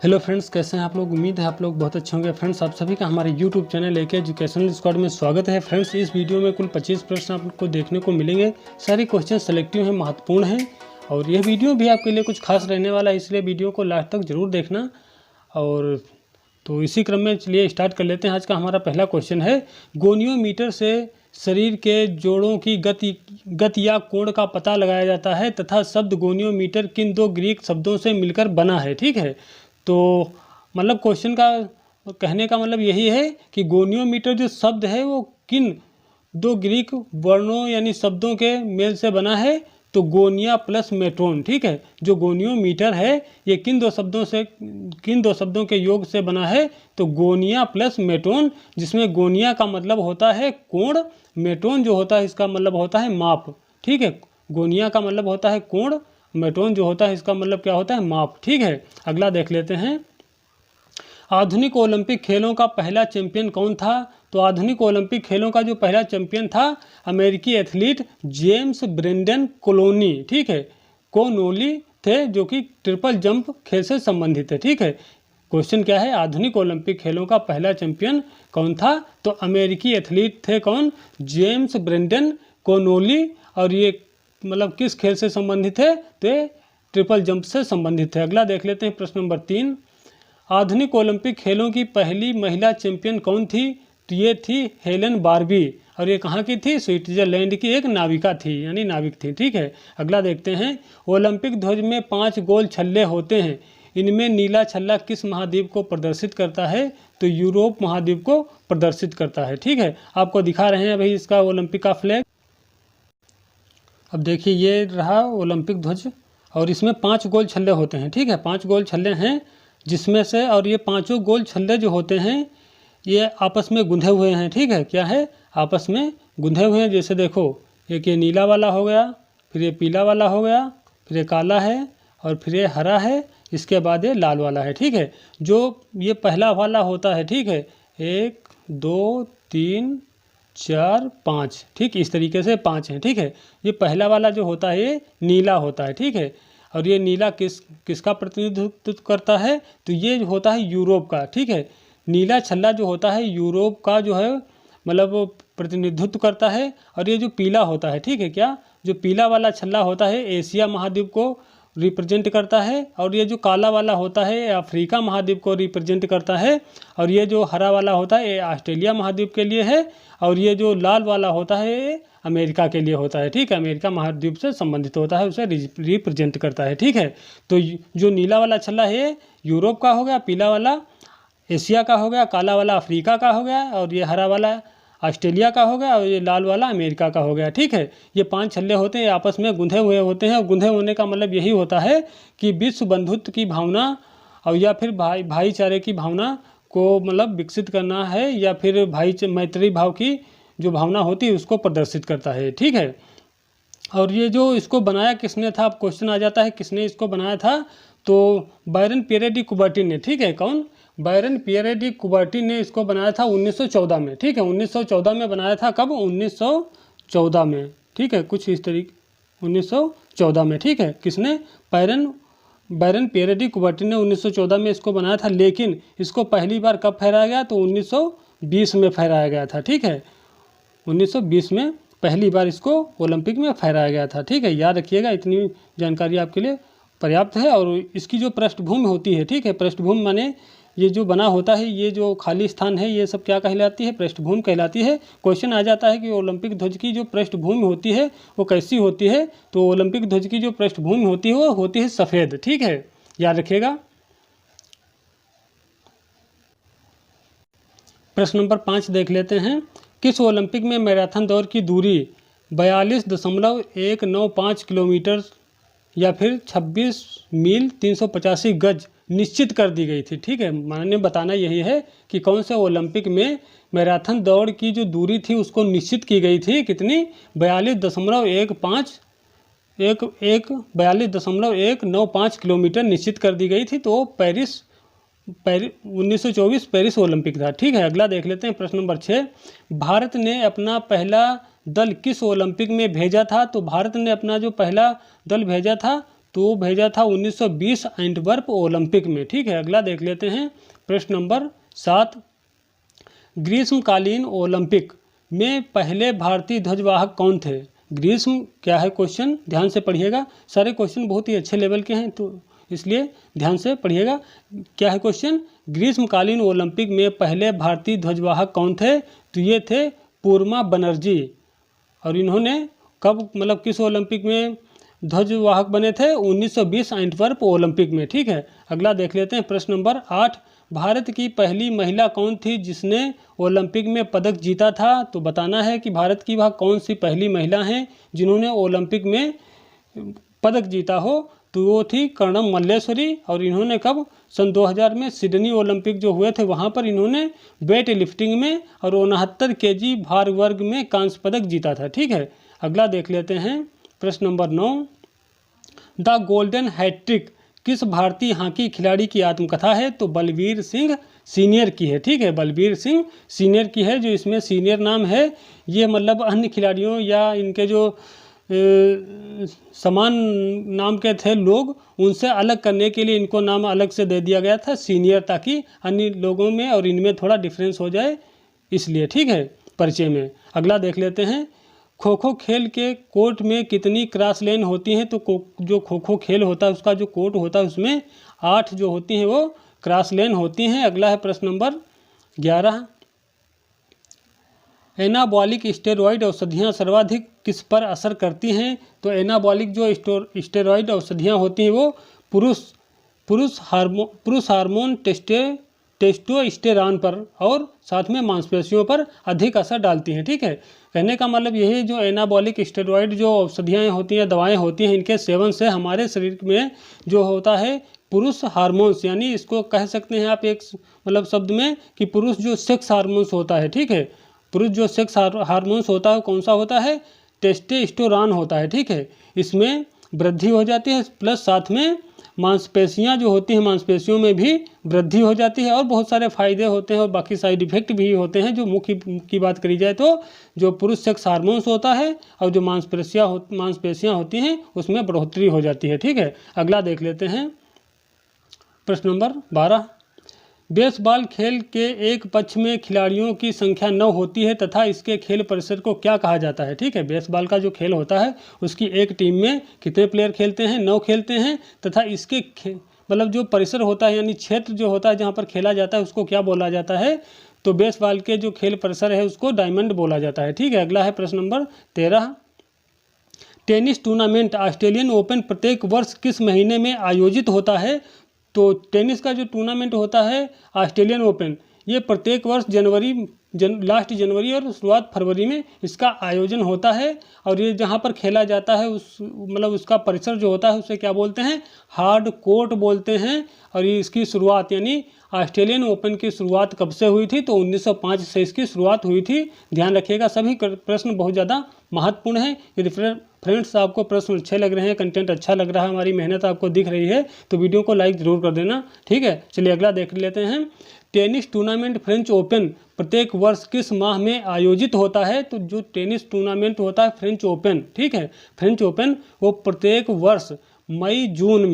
Hello friends, कैसे हैं आप लोग। उम्मीद है आप लोग बहुत अच्छे होंगे। फ्रेंड्स, आप सभी का हमारे YouTube channel AK educational squad में स्वागत है। फ्रेंड्स, इस वीडियो में कुल 25 प्रश्न आपको देखने को मिलेंगे। सारे क्वेश्चन सेलेक्टिव हैं, महत्वपूर्ण हैं और यह वीडियो भी आपके लिए कुछ खास रहने वाला है, इसलिए वीडियो को लास्ट तक जरूर देखना। और तो इसी क्रम में चलिए स्टार्ट कर लेते हैं। आज का हमारा पहला क्वेश्चन है, गोनियोमीटर से शरीर के जोड़ों की गति या कोण का पता लगाया जाता है तथा शब्द गोनियोमीटर किन दो ग्रीक शब्दों से मिलकर बना है। ठीक है, तो मतलब क्वेश्चन का कहने का मतलब यही है कि गोनियोमीटर जो शब्द है वो किन दो ग्रीक वर्णों यानी शब्दों के मेल से बना है। तो गोनिया प्लस मेट्रोन। ठीक है, जो गोनियोमीटर है ये किन दो शब्दों के योग से बना है। तो गोनिया प्लस मेट्रोन, जिसमें गोनिया का मतलब होता है कोण, मेट्रोन जो होता है इसका मतलब होता है माप। ठीक है, गोनिया का मतलब होता है कोण, मेट्रोन जो होता है इसका मतलब क्या होता है, माप। ठीक है, अगला देख लेते हैं। आधुनिक ओलंपिक खेलों का पहला चैंपियन कौन था। तो आधुनिक ओलंपिक खेलों का जो पहला चैंपियन था अमेरिकी एथलीट जेम्स ब्रेंडन कोलोनी। ठीक है, कोनोली थे, जो कि ट्रिपल जंप खेल से संबंधित है। ठीक है, क्वेश्चन क्या है, आधुनिक ओलंपिक खेलों का पहला चैंपियन कौन था। तो अमेरिकी एथलीट थे कौन, जेम्स ब्रेंडन कोनोली। और ये मतलब किस खेल से संबंधित है, तो ट्रिपल जंप से संबंधित है। अगला देख लेते हैं प्रश्न नंबर 3। आधुनिक ओलंपिक खेलों की पहली महिला चैंपियन कौन थी। तो ये थी हेलन बार्बी, और ये कहाँ की थी, स्विट्जरलैंड की एक नाविका थी, यानी नाविक थी। ठीक है, अगला देखते हैं। ओलंपिक ध्वज में 5 गोल छल्ले होते हैं, इनमें नीला छल्ला किस महाद्वीप को प्रदर्शित करता है। तो यूरोप महाद्वीप को प्रदर्शित करता है। ठीक है, आपको दिखा रहे हैं भाई इसका ओलंपिक का फ्लैग। अब देखिए ये रहा ओलंपिक ध्वज और इसमें 5 गोल छल्ले होते हैं। ठीक है, 5 गोल छल्ले हैं, जिसमें से और ये पांचों गोल छल्ले जो होते हैं ये आपस में गुंधे हुए हैं। ठीक है, क्या है, आपस में गुंधे हुए हैं। जैसे देखो, एक ये नीला वाला हो गया, फिर ये पीला वाला हो गया, फिर ये काला है और फिर ये हरा है, इसके बाद ये लाल वाला है। ठीक है, जो ये पहला वाला होता है, ठीक है, 1 2 3 4 5, ठीक, इस तरीके से 5 हैं। ठीक है, ये पहला वाला जो होता है ये नीला होता है। ठीक है, और ये नीला किसका प्रतिनिधित्व करता है। तो ये होता है यूरोप का। ठीक है, नीला छल्ला जो होता है यूरोप का जो है मतलब प्रतिनिधित्व करता है। और ये जो पीला होता है, ठीक है, क्या, जो पीला वाला छल्ला होता है एशिया महाद्वीप को रिप्रेजेंट करता है। और ये जो काला वाला होता है अफ्रीका महाद्वीप को रिप्रेजेंट करता है। और ये जो हरा वाला होता है ये ऑस्ट्रेलिया महाद्वीप के लिए है। और ये जो लाल वाला होता है ये अमेरिका के लिए होता है। ठीक है, अमेरिका महाद्वीप से संबंधित होता है, उसे रिप्रेजेंट करता है। ठीक है, तो जो नीला वाला छल्ला है यूरोप का हो गया, पीला वाला एशिया का हो गया, काला वाला अफ्रीका का हो गया और ये हरा वाला ऑस्ट्रेलिया का हो गया और ये लाल वाला अमेरिका का हो गया। ठीक है, ये 5 छल्ले होते हैं, आपस में गुंधे हुए होते हैं। और गुंधे होने का मतलब यही होता है कि विश्व बंधुत्व की भावना और या फिर भाईचारे की भावना को मतलब विकसित करना है, या फिर मैत्री भाव की जो भावना होती है उसको प्रदर्शित करता है। ठीक है, और ये जो इसको बनाया किसने था, अब क्वेश्चन आ जाता है किसने इसको बनाया था। तो बायरन पियरे डी कुबर्टिन ने। ठीक है, कौन, बायरन पियरे डी कुबर्टिन ने इसको बनाया था 1914 में। ठीक है, 1914 में बनाया था, कब, 1914 में। ठीक है, कुछ इस तरीके 1914 में। ठीक है, किसने, बायरन पियरे डी कुबर्टिन ने 1914 में इसको बनाया था। लेकिन इसको पहली बार कब फहराया गया, तो 1920 में फहराया गया था। ठीक है, 1920 में पहली बार इसको ओलंपिक में फहराया गया था। ठीक है, याद रखिएगा, इतनी जानकारी आपके लिए पर्याप्त है। और इसकी जो पृष्ठभूमि होती है, ठीक है, पृष्ठभूमि माने ये जो बना होता है, ये जो खाली स्थान है, ये सब क्या कहलाती है, पृष्ठभूमि कहलाती है। क्वेश्चन आ जाता है कि ओलंपिक ध्वज की जो पृष्ठभूमि होती है वो कैसी होती है। तो ओलंपिक ध्वज की जो पृष्ठभूमि होती है वो होती है सफ़ेद। ठीक है, याद रखिएगा। प्रश्न नंबर 5 देख लेते हैं। किस ओलंपिक में मैराथन दौड़ की दूरी 42.195 किलोमीटर या फिर 26 मील 385 गज निश्चित कर दी गई थी। ठीक है, मैंने बताना यही है कि कौन से ओलंपिक में मैराथन दौड़ की जो दूरी थी उसको निश्चित की गई थी, कितनी, 42.195 किलोमीटर निश्चित कर दी गई थी। तो पेरिस 1924 पेरिस ओलंपिक था। ठीक है, अगला देख लेते हैं प्रश्न नंबर 6। भारत ने अपना पहला दल किस ओलंपिक में भेजा था। तो भारत ने अपना जो पहला दल भेजा था तो वो भेजा था 1920 एंटवर्प ओलंपिक में। ठीक है, अगला देख लेते हैं प्रश्न नंबर 7। ग्रीष्मकालीन ओलंपिक में पहले भारतीय ध्वजवाहक कौन थे? ग्रीष्म क्या है क्वेश्चन, ध्यान से पढ़िएगा, सारे क्वेश्चन बहुत ही अच्छे लेवल के हैं तो इसलिए ध्यान से पढ़िएगा। क्या है क्वेश्चन? ग्रीष्मकालीन ओलंपिक में पहले भारतीय ध्वजवाहक कौन थे? तो ये थे पूर्मा बनर्जी। और इन्होंने कब, मतलब किस ओलंपिक में ध्वजवाहक बने थे? 1920 एंटवर्प ओलंपिक में। ठीक है, अगला देख लेते हैं प्रश्न नंबर 8। भारत की पहली महिला कौन थी जिसने ओलंपिक में पदक जीता था? तो बताना है कि भारत की वह कौन सी पहली महिला हैं जिन्होंने ओलंपिक में पदक जीता हो। तो वो थी कर्णम मल्लेश्वरी। और इन्होंने कब? सन 2000 में सिडनी ओलंपिक जो हुए थे वहाँ पर इन्होंने वेट लिफ्टिंग में और 69 kg भार वर्ग में कांस्य पदक जीता था। ठीक है, अगला देख लेते हैं प्रश्न नंबर 9। द गोल्डन हैट्रिक किस भारतीय हॉकी खिलाड़ी की आत्मकथा है? तो बलबीर सिंह सीनियर की है। ठीक है, बलबीर सिंह सीनियर की है। जो इसमें सीनियर नाम है ये मतलब अन्य खिलाड़ियों या इनके जो समान नाम के थे लोग, उनसे अलग करने के लिए इनको नाम अलग से दे दिया गया था सीनियर, ताकि अन्य लोगों में और इनमें थोड़ा डिफरेंस हो जाए इसलिए। ठीक है, परिचय में अगला देख लेते हैं। खो खो खेल के कोर्ट में कितनी क्रॉस लेन होती हैं? तो जो खो खो खेल होता है उसका जो कोर्ट होता है उसमें 8 जो होती हैं वो क्रॉस लेन होती हैं। अगला है प्रश्न नंबर 11। एनाबॉलिक स्टेरॉइड औषधियाँ सर्वाधिक किस पर असर करती हैं? तो एनाबॉलिक जो स्टेरॉइड औषधियाँ होती हैं वो पुरुष हार्मोन टेस्टोस्टेरॉन पर और साथ में मांसपेशियों पर अधिक असर डालती हैं। ठीक है, कहने का मतलब यही, जो एनाबॉलिक स्टेरॉइड जो औषधियाँ होती हैं, दवाएँ होती हैं, इनके सेवन से हमारे शरीर में जो होता है पुरुष हार्मोन्स, यानी इसको कह सकते हैं आप एक मतलब शब्द में कि पुरुष जो सेक्स हार्मोन्स होता है। ठीक है, पुरुष जो सेक्स हार्मोन्स होता है कौन सा होता है? टेस्टोस्टेरोन होता है। ठीक है, इसमें वृद्धि हो जाती है, प्लस साथ में मांसपेशियां जो होती हैं, मांसपेशियों में भी वृद्धि हो जाती है और बहुत सारे फायदे होते हैं और बाकी साइड इफेक्ट भी होते हैं। जो मुख्य की बात करी जाए तो जो पुरुष सेक्स हार्मोन्स होता है और जो मांसपेशियां होती हैं उसमें बढ़ोतरी हो जाती है। ठीक है, अगला देख लेते हैं प्रश्न नंबर 12। बेसबॉल खेल के एक पक्ष में खिलाड़ियों की संख्या 9 होती है तथा इसके खेल परिसर को क्या कहा जाता है? ठीक है, बेसबॉल का जो खेल होता है उसकी एक टीम में कितने प्लेयर खेलते हैं? 9 खेलते हैं। तथा इसके मतलब जो परिसर होता है यानी क्षेत्र जो होता है जहाँ पर खेला जाता है उसको क्या बोला जाता है? तो बेसबॉल के जो खेल परिसर है उसको डायमंड बोला जाता है। ठीक है, अगला है प्रश्न number 13। Tennis tournament Australian open प्रत्येक वर्ष किस महीने में आयोजित होता है? तो टेनिस का जो टूर्नामेंट होता है ऑस्ट्रेलियन ओपन, ये प्रत्येक वर्ष लास्ट जनवरी और शुरुआत फरवरी में इसका आयोजन होता है। और ये जहाँ पर खेला जाता है उसका परिसर जो होता है उसे क्या बोलते हैं? हार्ड कोर्ट बोलते हैं। और ये इसकी शुरुआत यानी ऑस्ट्रेलियन ओपन की शुरुआत कब से हुई थी? तो 1905 से इसकी शुरुआत हुई थी। ध्यान रखिएगा, सभी प्रश्न बहुत ज़्यादा महत्वपूर्ण है। यदि फ्रेंड्स आपको प्रश्न अच्छे लग रहे हैं, कंटेंट अच्छा लग रहा है, हमारी मेहनत आपको दिख रही है तो वीडियो को लाइक ज़रूर कर देना। ठीक है, चलिए अगला देख लेते हैं। टेनिस टूर्नामेंट फ्रेंच ओपन प्रत्येक वर्ष किस माह में आयोजित होता है? तो जो टेनिस टूर्नामेंट होता है फ्रेंच ओपन, ठीक है, फ्रेंच ओपन वो प्रत्येक वर्ष मई जून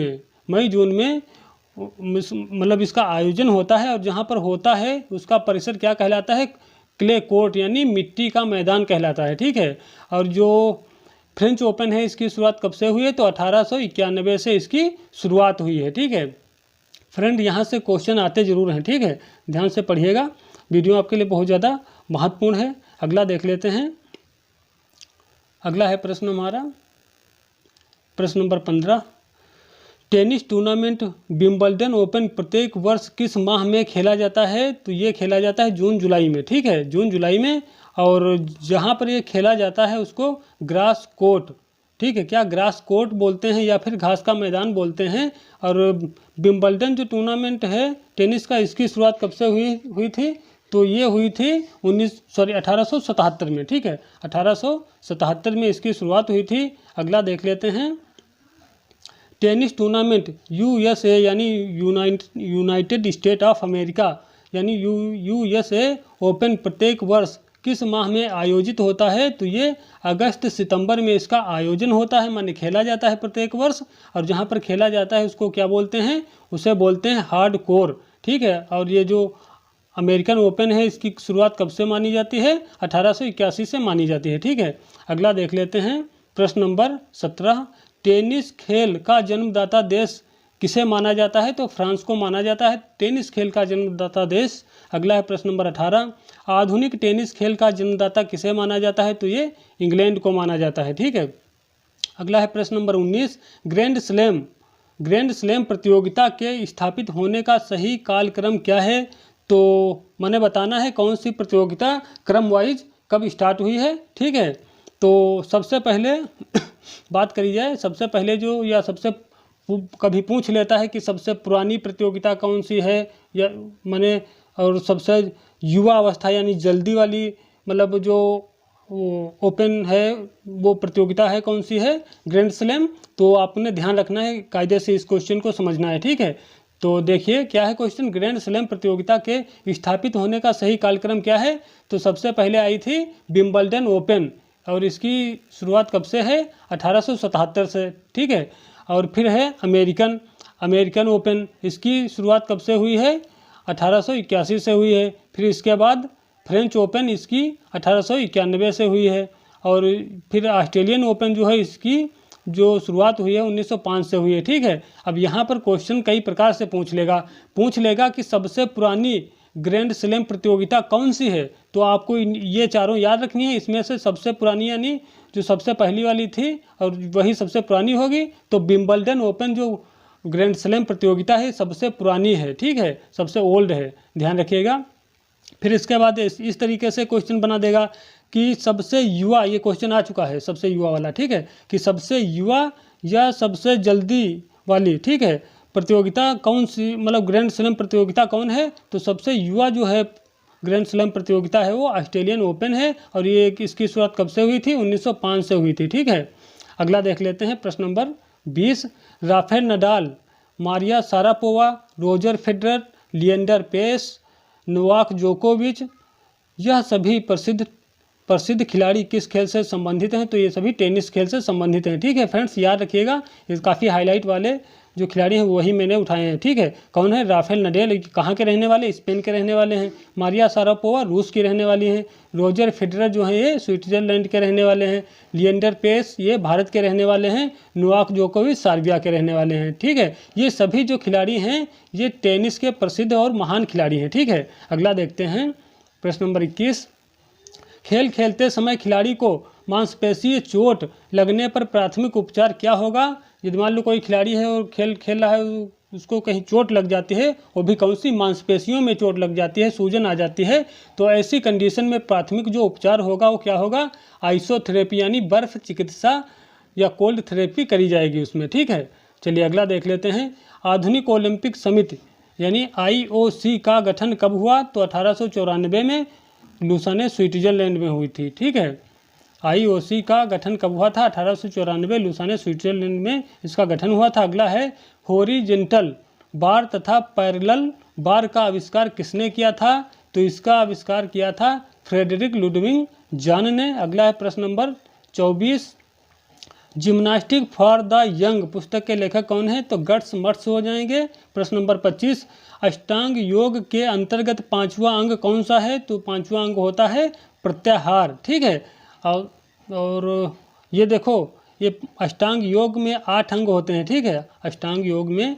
में मतलब इसका आयोजन होता है। और जहाँ पर होता है उसका परिसर क्या कहलाता है? क्ले कोर्ट यानी मिट्टी का मैदान कहलाता है। ठीक है, और जो फ्रेंच ओपन है इसकी शुरुआत कब से हुई है? तो 1891 से इसकी शुरुआत हुई है। ठीक है फ्रेंड, यहाँ से क्वेश्चन आते जरूर हैं। ठीक है, ध्यान से पढ़िएगा, वीडियो आपके लिए बहुत ज़्यादा महत्वपूर्ण है। अगला देख लेते हैं। अगला है प्रश्न हमारा प्रश्न number 15। Tennis tournament Wimbledon open प्रत्येक वर्ष किस माह में खेला जाता है? तो ये खेला जाता है जून जुलाई में। ठीक है, जून जुलाई में। और जहाँ पर ये खेला जाता है उसको ग्रास कोर्ट, ठीक है, क्या ग्रास कोर्ट बोलते हैं या फिर घास का मैदान बोलते हैं। और विंबलडन जो टूर्नामेंट है टेनिस का, इसकी शुरुआत कब से हुई थी? तो ये हुई थी 1877 में। ठीक है, 1877 में इसकी शुरुआत हुई थी। अगला देख लेते हैं। टेनिस टूर्नामेंट USA यानी यूनाइटेड स्टेट ऑफ अमेरिका यानी USA ओपन प्रत्येक वर्ष किस माह में आयोजित होता है? तो ये अगस्त सितंबर में इसका आयोजन होता है, माने खेला जाता है प्रत्येक वर्ष। और जहाँ पर खेला जाता है उसको क्या बोलते हैं? उसे बोलते हैं हार्ड कोर, ठीक है। और ये जो अमेरिकन ओपन है इसकी शुरुआत कब से मानी जाती है? 1881 से मानी जाती है, ठीक है। अगला देख लेते हैं प्रश्न नंबर 17। टेनिस खेल का जन्मदाता देश किसे माना जाता है? तो फ्रांस को माना जाता है टेनिस खेल का जन्मदाता देश। अगला है प्रश्न नंबर 18। आधुनिक टेनिस खेल का जन्मदाता किसे माना जाता है? तो ये इंग्लैंड को माना जाता है, ठीक है। अगला है प्रश्न नंबर 19। ग्रैंड स्लैम प्रतियोगिता के स्थापित होने का सही कालक्रम क्या है? तो मैंने बताना है कौन सी प्रतियोगिता क्रम वाइज कब स्टार्ट हुई है, ठीक है। तो सबसे पहले बात करी जाए, सबसे पहले जो या सबसे कभी पूछ लेता है कि सबसे पुरानी प्रतियोगिता कौन सी है, या मैंने और सबसे युवा अवस्था यानी जल्दी वाली मतलब जो ओपन है वो प्रतियोगिता है कौन सी है? Grand slam. तो आपने ध्यान रखना है, कायदे से इस क्वेश्चन को समझना है, ठीक है। तो देखिए क्या है क्वेश्चन, ग्रैंड स्लैम प्रतियोगिता के स्थापित होने का सही कालक्रम क्या है? तो सबसे पहले आई थी विंबलडन ओपन, और इसकी शुरुआत कब से है? 1877 से, ठीक है। और फिर है अमेरिकन ओपन, इसकी शुरुआत कब से हुई है? 1881 से हुई है। फिर इसके बाद फ्रेंच ओपन, इसकी 1891 से हुई है। और फिर ऑस्ट्रेलियन ओपन जो है इसकी जो शुरुआत हुई है 1905 से हुई है, ठीक है। अब यहाँ पर क्वेश्चन कई प्रकार से पूछ लेगा कि सबसे पुरानी ग्रैंड स्लैम प्रतियोगिता कौन सी है? तो आपको ये चारों याद रखनी है। इसमें से सबसे पुरानी यानी जो सबसे पहली वाली थी और वही सबसे पुरानी होगी। तो विंबलडन ओपन जो ग्रैंड स्लैम प्रतियोगिता है सबसे पुरानी है, ठीक है, सबसे ओल्ड है, ध्यान रखिएगा। फिर इसके बाद इस तरीके से क्वेश्चन बना देगा कि सबसे युवा, ये क्वेश्चन आ चुका है सबसे युवा वाला, ठीक है, कि सबसे युवा या सबसे जल्दी वाली, ठीक है, प्रतियोगिता कौन सी, मतलब ग्रैंड स्लैम प्रतियोगिता कौन है? तो सबसे युवा जो है ग्रैंड स्लैम प्रतियोगिता है वो ऑस्ट्रेलियन ओपन है। और ये इसकी शुरुआत कब से हुई थी? 1905 से हुई थी, ठीक है। अगला देख लेते हैं प्रश्न number 20। Rafael Nadal, Maria Sharapova, Roger Federer, Leander Paes, Novak जोकोविच, यह सभी प्रसिद्ध खिलाड़ी किस खेल से संबंधित हैं? तो ये सभी टेनिस खेल से संबंधित हैं, ठीक है फ्रेंड्स, याद रखिएगा। ये काफ़ी हाईलाइट वाले जो खिलाड़ी हैं वही मैंने उठाए हैं, ठीक है। कौन है? राफेल नडाल, कहाँ के रहने वाले? स्पेन के रहने वाले हैं। मारिया शारापोवा रूस की रहने वाली हैं। रोजर फेडरर जो हैं ये स्विट्जरलैंड के रहने वाले हैं। लिएंडर पेस ये भारत के रहने वाले हैं। नोवाक जोकोविच सर्बिया के रहने वाले हैं, ठीक है। ये सभी जो खिलाड़ी हैं ये टेनिस के प्रसिद्ध और महान खिलाड़ी हैं, ठीक है। अगला देखते हैं प्रश्न नंबर 21। खेल खेलते समय खिलाड़ी को मांसपेशीय चोट लगने पर प्राथमिक उपचार क्या होगा? यदि मान लो कोई खिलाड़ी है और खेल खेल रहा है, उसको कहीं चोट लग जाती है, वो भी कौन सी? मांसपेशियों में चोट लग जाती है, सूजन आ जाती है, तो ऐसी कंडीशन में प्राथमिक जो उपचार होगा वो क्या होगा? आइसोथेरेपी यानी बर्फ चिकित्सा या कोल्ड थेरेपी करी जाएगी उसमें, ठीक है। चलिए अगला देख लेते हैं। आधुनिक ओलंपिक समिति यानी IOC का गठन कब हुआ? तो 1894 में लुसाने स्विट्जरलैंड में हुई थी, ठीक है। IOC का गठन कब हुआ था? 1894 लुसाने स्विट्जरलैंड में इसका गठन हुआ था। अगला है हॉरिजेंटल बार तथा पैरेलल बार का आविष्कार किसने किया था? तो इसका आविष्कार किया था फ्रेडरिक लुडविग जान ने। अगला है प्रश्न number 24। Gymnastic for the young पुस्तक के लेखक कौन है? तो गट्स मट्स हो जाएंगे। प्रश्न नंबर 25। अष्टांग योग के अंतर्गत 5वां अंग कौन सा है? तो 5वां अंग होता है प्रत्याहार, ठीक है। और ये देखो, ये अष्टांग योग में 8 अंग होते हैं, ठीक है। अष्टांग योग में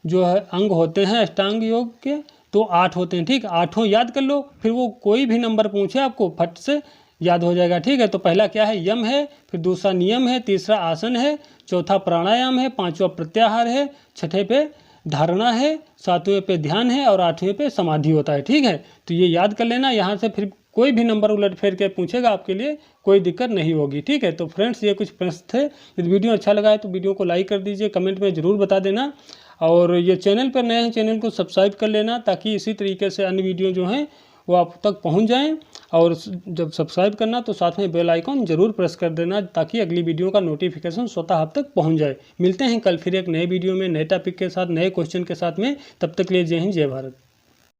जो है अंग होते हैं अष्टांग योग के तो 8 होते हैं, ठीक। 8 याद कर लो, फिर वो कोई भी नंबर पूछे आपको फट से याद हो जाएगा, ठीक है। तो पहला क्या है? यम है, फिर दूसरा नियम है, तीसरा आसन है, चौथा प्राणायाम है, 5वां प्रत्याहार है, 6ठे पे धारणा है, 7वें पे ध्यान है और 8वें पे समाधि होता है, ठीक है। तो ये याद कर लेना, यहाँ से फिर कोई भी नंबर उलट फेर के पूछेगा आपके लिए कोई दिक्कत नहीं होगी, ठीक है। तो फ्रेंड्स ये कुछ प्रश्न थे। यदि वीडियो अच्छा लगा है तो वीडियो को लाइक कर दीजिए, कमेंट में ज़रूर बता देना, और ये चैनल पर नए हैं चैनल को सब्सक्राइब कर लेना ताकि इसी तरीके से अन्य वीडियो जो हैं वो आप तक पहुंच जाएं। और जब सब्सक्राइब करना तो साथ में बेल आइकॉन जरूर प्रेस कर देना ताकि अगली वीडियो का नोटिफिकेशन स्वतः आप तक पहुंच जाए। मिलते हैं कल फिर एक नए वीडियो में नए टॉपिक के साथ, नए क्वेश्चन के साथ में। तब तक के लिए जय हिंद, जय भारत।